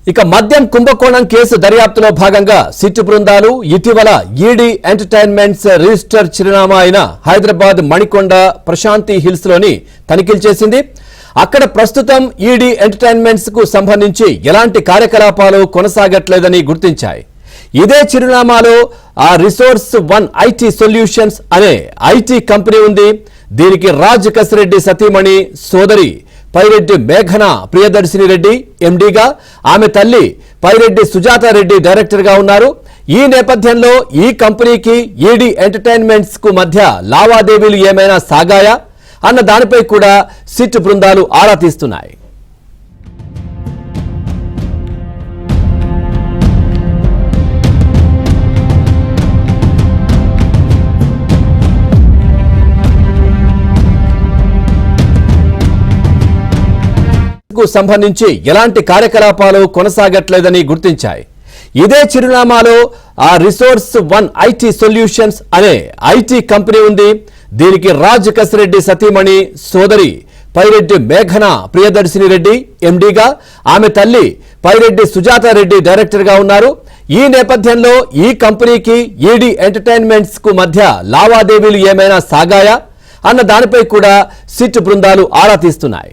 ఇక మద్యం కుంభకోణం కేసు దర్యాప్తులో భాగంగా సిట్టు బృందాలు ఇటీవల ఈడీ ఎంటర్టైన్మెంట్స్ రిజిస్టర్ చిరునామా అయిన హైదరాబాద్ మణికొండ ప్రశాంతి హిల్స్ లోని తనిఖీలు చేసింది. అక్కడ ప్రస్తుతం ఈడీ ఎంటర్టైన్మెంట్స్ కు సంబంధించి ఎలాంటి కార్యకలాపాలు కొనసాగట్లేదని గుర్తించాయి. ఇదే చిరునామాలో ఆ రిసోర్స్ వన్ ఐటీ సొల్యూషన్స్ అనే ఐటీ కంపెనీ ఉంది. దీనికి రాజ్ కసిరెడ్డి సతీమణి సోదరి పైరెడ్డి మేఘన ప్రియదర్శిని రెడ్డి ఎండీగా, ఆమె తల్లి పైరెడ్డి సుజాత రెడ్డి డైరెక్టర్ గా ఉన్నారు. ఈ నేపథ్యంలో ఈ కంపెనీకి ఈడీ ఎంటర్టైన్మెంట్స్ కు మధ్య లావాదేవీలు ఏమైనా సాగాయా అన్న దానిపై కూడా సిట్ బృందాలు ఆరా తీస్తున్నాయి. సంబంధించి ఎలాంటి కార్యకలాపాలు కొనసాగట్లేదని గుర్తించాయి. ఇదే చిరునామాలో ఆ రిసోర్స్ వన్ ఐటీ సొల్యూషన్స్ అనే ఐటీ కంపెనీ ఉంది. దీనికి రాజ్ కసిరెడ్డి సతీమణి సోదరి పైరెడ్డి మేఘన ప్రియదర్శిని రెడ్డి ఎండీగా, ఆమె తల్లి పైరెడ్డి సుజాత రెడ్డి డైరెక్టర్ గా ఉన్నారు. ఈ నేపథ్యంలో ఈ కంపెనీకి ఈడీ ఎంటర్టైన్మెంట్స్ కు మధ్య లావాదేవీలు ఏమైనా సాగాయా అన్న దానిపై కూడా సిట్ బృందాలు ఆరా తీస్తున్నాయి.